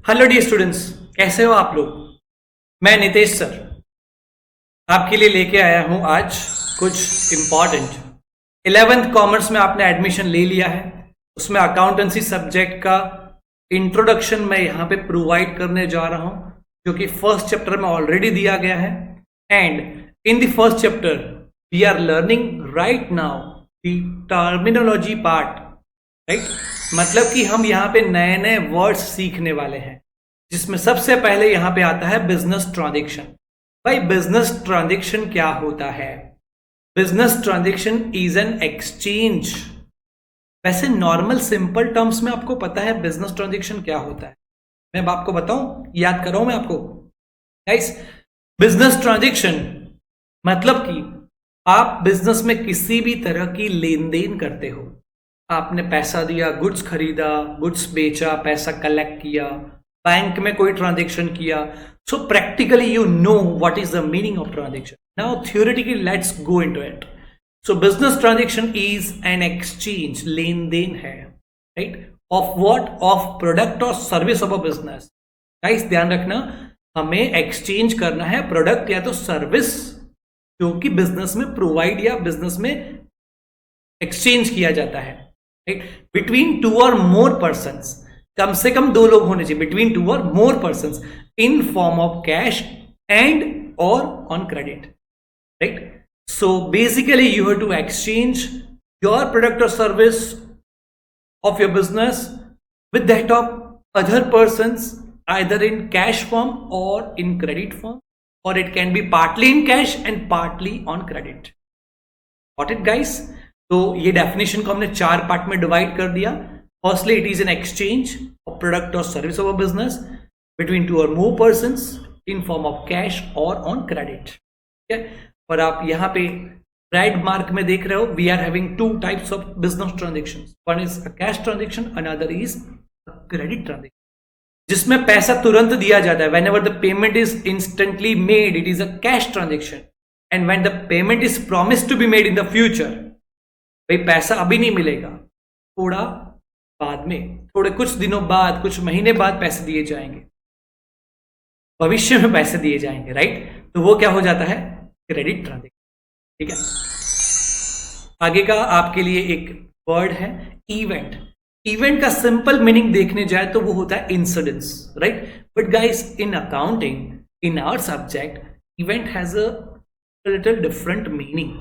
Hello D students, कैसे हो आप लोग। मैं नितेश सर आपके लिए लेके आया हूं आज कुछ इम्पॉर्टेंट। 11th कॉमर्स में आपने एडमिशन ले लिया है, उसमें अकाउंटेंसी सब्जेक्ट का इंट्रोडक्शन मैं यहाँ पे प्रोवाइड करने जा रहा हूँ, जो कि फर्स्ट चैप्टर में ऑलरेडी दिया गया है। And in the first chapter we are learning right now the terminology part. Right, मतलब कि हम यहाँ पे नए नए वर्ड्स सीखने वाले हैं, जिसमें सबसे पहले यहाँ पे आता है बिजनेस ट्रांजैक्शन। भाई बिजनेस ट्रांजैक्शन क्या होता है? Business transaction is an exchange. वैसे नॉर्मल सिंपल टर्म्स में आपको पता है बिजनेस ट्रांजैक्शन क्या होता है। मैं आपको बताऊं, याद कराऊं मैं आपको। गाइस, बिजनेस ट्रांजैक्शन मतलब कि आप बिजनेस में किसी भी तरह की लेन देन करते हो। आपने पैसा दिया, गुड्स खरीदा, गुड्स बेचा, पैसा कलेक्ट किया, बैंक में कोई ट्रांजैक्शन किया। So practically you know what is the meaning of transaction. Now theoretically let's go into it. So business transaction is an exchange, लेन देन है, right, of what, of product और service of a business. Guys ध्यान रखना, हमें exchange करना है product या तो सर्विस जो कि बिजनेस में प्रोवाइड या बिजनेस में एक्सचेंज किया जाता है, राइट, बिटवीन टू और मोर पर्संस। कम से कम दो लोग होने चाहिए, बिटवीन टू और more persons, in form of cash and और on credit, right. So basically you have to exchange your product और service of your business with that of other persons, either in cash form or in credit form, or it can be partly in cash and partly on credit. Got it guys? तो ये definition को हमने चार part में divide कर दिया। Firstly it is an exchange of product और service of a business between two और more persons in form of cash और ऑन क्रेडिट। ठीक है, और आप यहाँ पे रेड मार्क में देख रहे हो, we are having two types of business transaction. One is a cash transaction, another is credit transaction, जिसमें पैसा तुरंत दिया जाता है। Whenever the payment is instantly made, it is a cash transaction. And when the payment is promise to be made in the future, भाई पैसा अभी नहीं मिलेगा, थोड़ा बाद में, थोड़े कुछ दिनों बाद, कुछ महीने बाद पैसे दिए जाएंगे, भविष्य में पैसे दिए जाएंगे, राइट। तो वो क्या हो जाता है? Credit transaction. ठीक है, आगे का आपके लिए एक वर्ड है इवेंट। इवेंट का सिंपल मीनिंग देखने जाए तो वो होता है incidence, right. But guys in accounting, in our subject, event has a little different meaning.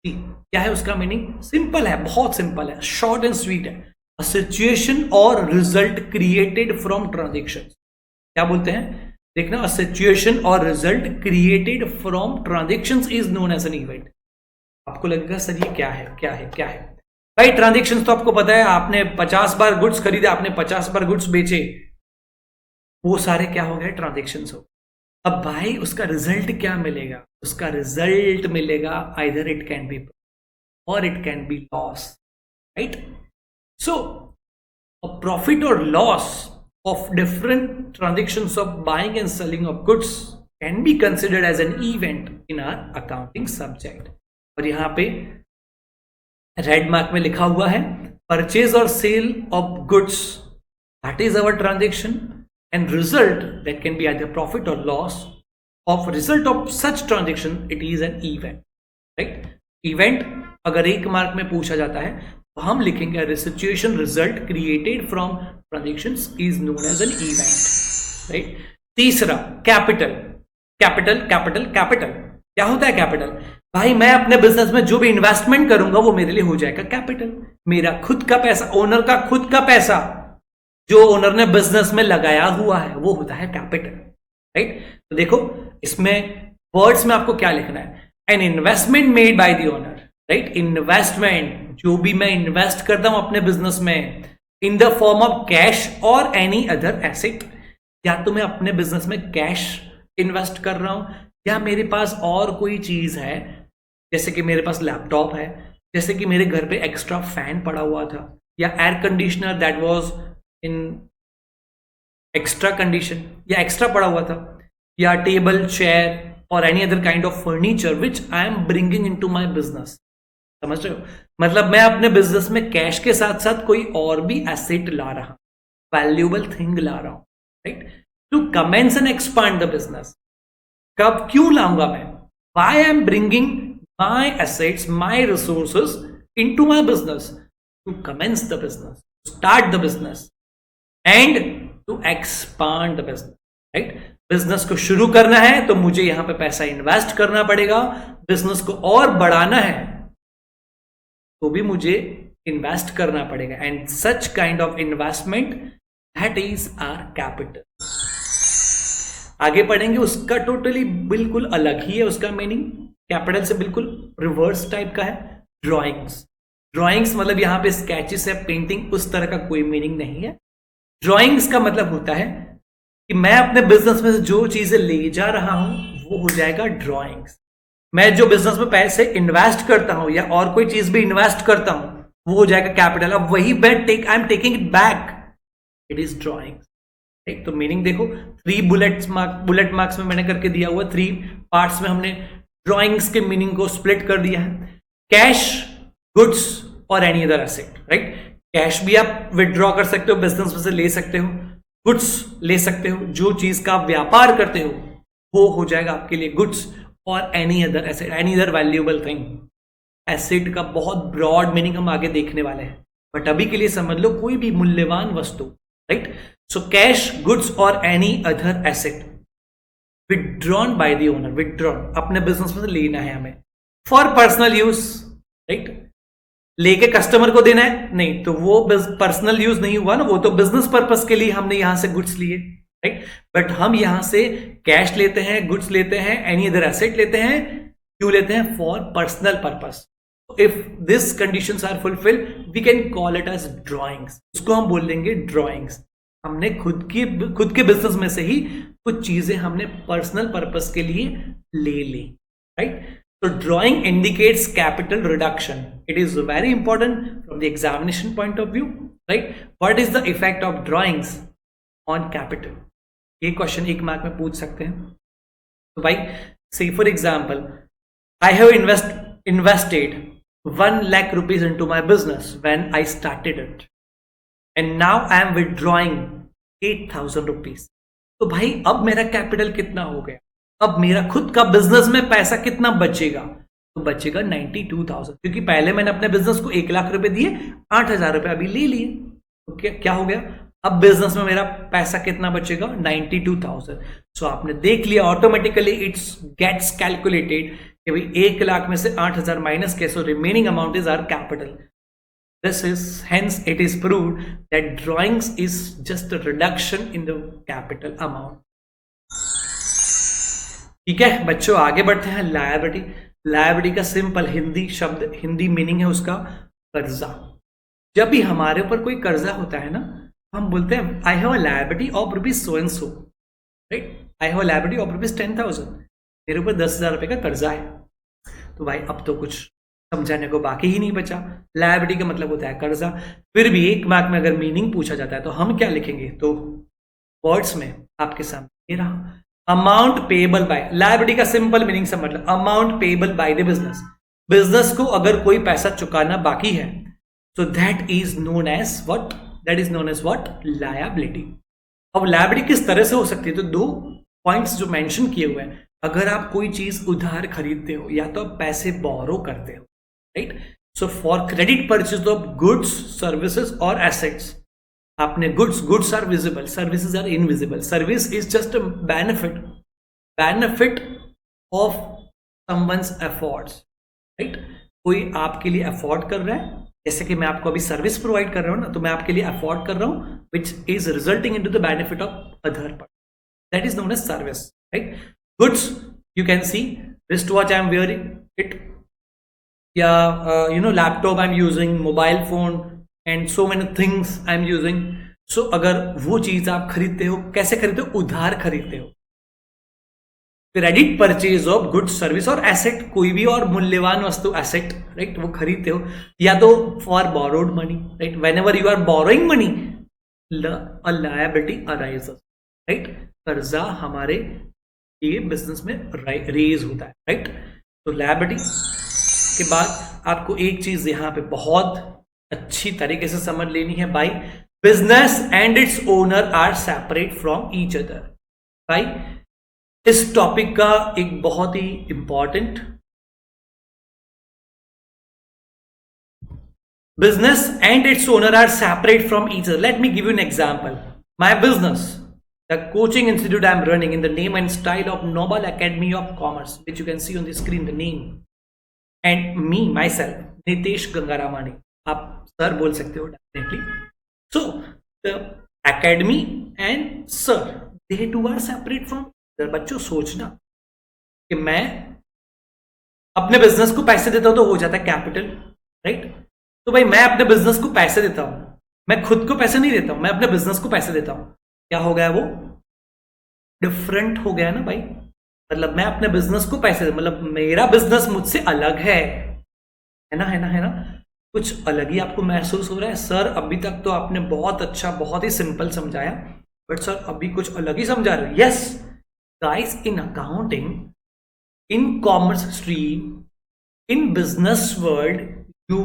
क्या है उसका मीनिंग? सिंपल है, बहुत सिंपल है, शॉर्ट एंड स्वीट है। अ सिचुएशन और रिजल्ट क्रिएटेड फ्रॉम ट्रांजेक्शन। क्या बोलते हैं? देखना, अ सिचुएशन और result created from transactions is known as an event. आपको लगेगा सर ये क्या है, क्या है, क्या है? भाई ट्रांजेक्शंस तो आपको पता है, आपने 50 बार गुड्स खरीदे, आपने 50 बार गुड्स बेचे, वो सारे क्या हो गए? ट्रांजेक्शंस हो। अब भाई उसका रिजल्ट क्या मिलेगा? उसका रिजल्ट मिलेगा आइदर इट कैन बी और it can be loss, right. So a profit और loss of different transactions of buying and selling of goods can be considered as an event in our accounting subject। और यहां पे red mark में लिखा हुआ है purchase और sale of goods, that is our transaction, and result that can be either profit और loss of result of such transaction, it is an event, right. Event अगर एक मार्क में पूछा जाता है तो हम लिखेंगे situation result created from transactions is known as an event, right. तीसरा कैपिटल। कैपिटल कैपिटल कैपिटल क्या होता है? कैपिटल, भाई मैं अपने बिजनेस में जो भी इन्वेस्टमेंट करूंगा वो मेरे लिए हो जाएगा कैपिटल। मेरा खुद का पैसा, ओनर का खुद का पैसा जो ओनर ने बिजनेस में लगाया हुआ है, वो होता है कैपिटल, राइट। तो देखो इसमें वर्ड्स में आपको क्या लिखना है? An investment made by the owner, right. Investment, जो भी मैं इन्वेस्ट करता हूं अपने बिजनेस में, in the form of cash और एनी अदर एसेट। या तो मैं अपने बिजनेस में कैश इन्वेस्ट कर रहा हूं, या मेरे पास और कोई चीज है, जैसे कि मेरे पास लैपटॉप है, जैसे कि मेरे घर पे एक्स्ट्रा फैन पड़ा हुआ था, या air conditioner that was in extra condition, या एक्स्ट्रा पड़ा हुआ था, या टेबल, चेयर और any other kind of furniture which I am bringing into my business. समझ रहे हो? मतलब मैं अपने बिजनेस में कैश के साथ साथ कोई और भी एसेट ला रहा, वैल्यूएबल थिंग ला रहा हूं, right, to commence and expand the business. कब क्यों लाऊंगा मैं, why I am bringing my assets my resources into my business, to commence the business, start the business and to expand the business. Right, business को शुरू करना है तो मुझे यहां पे पैसा इन्वेस्ट करना पड़ेगा, बिजनेस को और बढ़ाना है तो भी मुझे इन्वेस्ट करना पड़ेगा, and such kind of investment that is our capital. आगे पढ़ेंगे, उसका टोटली बिल्कुल अलग ही है, उसका मीनिंग कैपिटल से बिल्कुल रिवर्स टाइप का है। ड्राइंग्स, ड्राइंग्स मतलब यहां पे स्केचेस है, पेंटिंग, उस तरह का कोई मीनिंग नहीं है। ड्राइंग्स का मतलब होता है कि मैं अपने बिजनेस में से जो चीजें ले जा रहा हूं वो हो जाएगा ड्राइंग्स। मैं जो बिजनेस में पैसे इन्वेस्ट करता हूं या और कोई चीज भी इन्वेस्ट करता हूं वो हो जाएगा कैपिटल। अब वही मैं I am taking it back, it is drawings. ठीक, तो मीनिंग देखो, 3 बुलेट मार्क्स में मैंने करके दिया हुआ, 3 पार्ट्स में हमने ड्राइंग्स के मीनिंग को स्प्लिट कर दिया है। कैश, गुड्स और any other asset. Right, cash भी आप विड्रॉ कर सकते हो, बिजनेस में से ले सकते हो, गुड्स ले सकते हो, जो चीज का आप व्यापार करते हो वो हो जाएगा आपके लिए गुड्स, और any other asset, any other valuable thing. Asset का बहुत ब्रॉड मीनिंग हम आगे देखने वाले हैं, बट अभी के लिए समझ लो कोई भी मूल्यवान वस्तु। राइट, सो कैश, गुड्स और any other asset withdrawn by the owner, withdrawn अपने बिजनेस में से लेना है हमें फॉर पर्सनल यूज। राइट, लेके कस्टमर को देना है नहीं, तो वो पर्सनल यूज नहीं हुआ ना, वो तो बिजनेस पर्पस के लिए हमने यहां से गुड्स लिए। राइट, बट हम यहां से कैश लेते हैं, गुड्स लेते हैं, एनी अदर एसेट लेते हैं, क्यों लेते हैं, for personal purpose. If this conditions are fulfilled we can call it as drawings, उसको हम बोल देंगे ड्राइंग्स। हमने खुद के बिजनेस में से ही कुछ चीजें हमने पर्सनल पर्पस के लिए ले ली। Right, so drawing indicates capital reduction. It is very important from the examination point of view. Right, what is the effect of drawings on capital? ये क्वेश्चन 1 मार्क में पूछ सकते हैं। तो भाई, say for example, I have invested 1 lakh rupees into my business when I started it, and now I am withdrawing 8,000 rupees. तो भाई अब मेरा कैपिटल कितना हो गया, अब मेरा खुद का बिजनेस में पैसा कितना बचेगा, तो बचेगा 92,000, क्योंकि पहले मैंने अपने बिजनेस को 1 लाख रुपए दिए, 8,000 रुपए अभी ले लिए, तो क्या हो गया, अब बिजनेस में मेरा पैसा कितना बचेगा, 92,000। सो आपने देख लिया ऑटोमेटिकली इट्स गेट्स कैलकुलेटेड कि भाई 1 लाख में से 8,000 माइनस के, so remaining amount is our capital. This is hence it is proved that drawings is just a reduction in the capital amount. ठीक है बच्चों, आगे बढ़ते हैं। लायबिलिटी, लायबिलिटी का सिंपल हिंदी शब्द, हिंदी मीनिंग है उसका कर्जा। जब भी हमारे ऊपर कोई कर्जा होता है ना, हम बोलते हैं I have a liability of rupees so and so. Right, I have a liability of rupees 10,000, मेरे ऊपर 10,000 रुपए का कर्जा है। तो भाई अब तो कुछ समझाने को बाकी ही नहीं बचा। लायबिलिटी का मतलब होता है कर्जा। फिर भी 1 मार्क में अगर मीनिंग पूछा जाता है तो हम क्या लिखेंगे, तो वर्ड्स में आपके सामने ये रहा, अमाउंट पेएबल बाय। लायबिलिटी का सिंपल मीनिंग समझ लो, amount payable by the business. Business को अगर कोई पैसा चुकाना बाकी है तो that is known as what, that is known as what, liability. अब लायबिलिटी किस तरह से हो सकती है, तो 2 पॉइंट्स जो मेंशन किए हुए हैं। अगर आप कोई चीज उधार खरीदते हो या तो आप पैसे बोरो करते हो, right, so for credit purchase of goods, services और एसेट्स, आपने goods are visible, services are invisible. Service is just a benefit of someone's efforts. Right, कोई आपके लिए अफोर्ड कर रहा है, जैसे कि मैं आपको अभी सर्विस प्रोवाइड कर रहा हूं ना, तो मैं आपके लिए अफोर्ड कर रहा हूं which is resulting into the benefit of other party, that is known as service. Right, goods you can see wrist watch I am wearing it, या laptop I am using, mobile phone and so many things I am using. So अगर वो चीज आप खरीदते हो, कैसे खरीदते हो, उधार खरीदते हो। Credit purchase of goods, service और एसेट, कोई भी और मूल्यवान वस्तु, एसेट, राइट, वो खरीदते हो, या तो for borrowed money. Right, whenever you are borrowing money a liability arises. Right, कर्जा हमारे ये बिजनेस में रेज होता है। राइट, तो लायबिलिटी के बाद आपको एक चीज यहां पे बहुत अच्छी तरीके से समझ लेनी है भाई, business and its owner are separate from each other. भाई इस टॉपिक का एक बहुत ही important, business and its owner are separate from each other. Let me give you an example. My business, the coaching institute I am running in the name and style of Nobel Academy of Commerce, which you can see on the screen, the name, and me myself, Nitesh Gangaramani. आप sir बोल सकते हो definitely. So the academy and sir, they two are separate from each other. बच्चों सोचना कि मैं अपने business को पैसे देता हूं तो हो जाता है कैपिटल, राइट? तो भाई मैं अपने बिजनेस को पैसे देता हूं, मैं खुद को पैसे नहीं देता हूं, मैं अपने बिजनेस को पैसे देता हूं। क्या हो गया? वो डिफरेंट हो गया ना भाई। मतलब मैं अपने बिजनेस को पैसे, मतलब मेरा बिजनेस मुझसे अलग है ना, है ना, है ना? कुछ अलग ही आपको महसूस हो रहा है? सर अभी तक तो आपने बहुत अच्छा, बहुत ही सिंपल समझाया, बट सर अभी कुछ अलग ही समझा रहे हो। Yes guys, in accounting, in commerce stream, in business world, you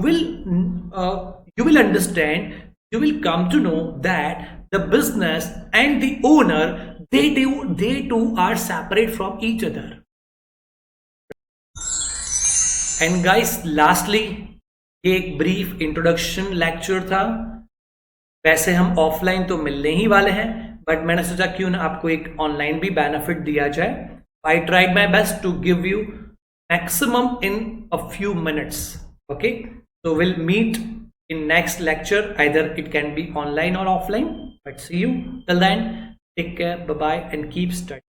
will understand, you will come to know that the business and the owner, they two are separate from each other. And guys, lastly, एक brief introduction lecture था। वैसे हम offline तो मिलने ही वाले हैं, but मैंने सोचा क्यों ना आपको एक ऑनलाइन भी बेनिफिट दिया जाए। I tried my best to give you maximum in a few minutes. Okay, so we'll meet in next lecture. Either it can be online or offline, but see you till then. Take care, bye bye, and keep studying.